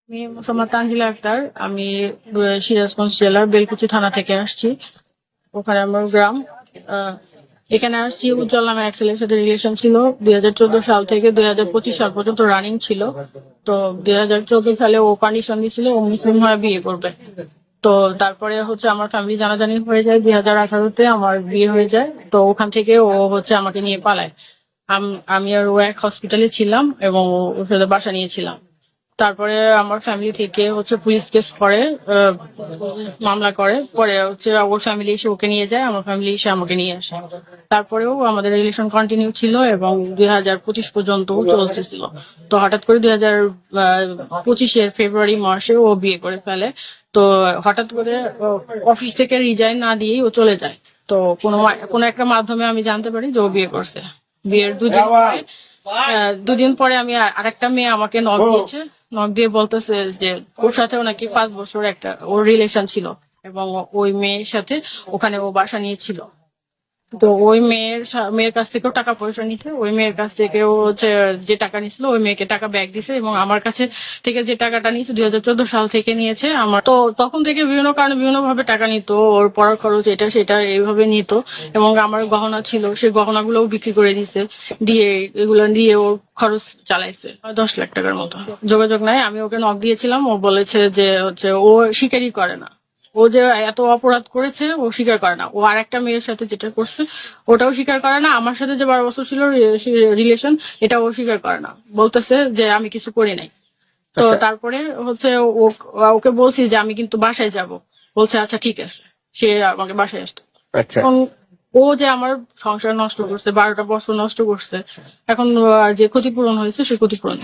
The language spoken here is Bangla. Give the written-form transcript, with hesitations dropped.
আমি মোসাম্মদ তানজিলা আক্তার। আমি সিরাজগঞ্জ জেলার বেলকুচি থানা থেকে আসছি। ওখানে আমার গ্রাম। আহ, এখানে আসছি উজ্জ্বল নামে এক ছেলের সাথে রিলেশন ছিল 2014 সাল থেকে 2025 সাল পর্যন্ত রানিং ছিল। তো 2014 সালে ও কন্ডিশন দিয়েছিল ও মুসলিম হয়ে বিয়ে করবে। তো তারপরে হচ্ছে আমার ফ্যামিলি জানাজানি হয়ে যায়, 2018-তে আমার বিয়ে হয়ে যায়। তো ওখান থেকে ও হচ্ছে আমাকে নিয়ে পালায়। আমি আর ও এক হসপিটালে ছিলাম এবং ওর সাথে বাসা নিয়েছিলাম। তারপরে আমার ফ্যামিলি থেকে হচ্ছে পুলিশ কেস করে, মামলা করে। পরে হচ্ছে ওর ফ্যামিলি এসে ওকে নিয়ে যায়, আমার ফ্যামিলি এসে আমাকে নিয়ে আসে। তারপরেও আমাদের রিলেশন কন্টিনিউ ছিল এবং 2025 পর্যন্ত চলতেছিল। তো হঠাৎ করে 2025-এর ফেব্রুয়ারি মাসে ও বিয়ে করে ফেলে। তো হঠাৎ করে অফিস থেকে রিজাইন না দিয়েই ও চলে যায়। তো কোনো একটা মাধ্যমে আমি জানতে পারি যে ও বিয়ে করছে। বিয়ের দুদিন পরে আমি আরেকটা মেয়ে আমাকে নক দিয়েছে। নক দিয়ে বলতেছে যে ওর সাথেও নাকি 5 বছর একটা ওর রিলেশন ছিল এবং ওই মেয়ের সাথে ওখানে ও বাসা নিয়েছিল। তো ওই মেয়ের কাছ থেকেও টাকা পয়সা নিছে। ওই মেয়ের কাছ থেকে ও হচ্ছে যে টাকা নিছিল ওই মেয়েকে টাকা ব্যাক দিছে এবং আমার কাছে থেকে যে টাকাটা নিয়েছে 2014 সাল থেকে নিয়েছে। আমার তো তখন থেকে বিভিন্ন কারণে বিভিন্ন ভাবে টাকা নিত, ওর পড়ার খরচ এটা সেটা এইভাবে নিত। এবং আমার গহনা ছিল, সেই গহনাগুলোও বিক্রি করে দিছে, দিয়ে এগুলো দিয়ে ওর খরচ চালাইছে 10 লাখ টাকার মতো। যোগাযোগ নাই। আমি ওকে নক দিয়েছিলাম, ও বলেছে যে হচ্ছে ও স্বীকারই করে না। ও যে এত অপরাধ করেছে ও স্বীকার করে না। ও আর একটা মেয়ের সাথে যেটা করছে ওটাও স্বীকার করে না। আমার সাথে যে 12 বছর ছিল রিলেশন, এটা ও স্বীকার করে না, বলতেছে যে আমি কিছু করি নাই। তো তারপরে হচ্ছে ওকে বলছি যে আমি কিন্তু বাসায় যাব। বলছে আচ্ছা ঠিক আছে, সে আমাকে বাসায় আসতো। এখন ও যে আমার সংসার নষ্ট করছে, 12টা বছর নষ্ট করছে, এখন যে ক্ষতিপূরণ হয়েছে সে ক্ষতিপূরণ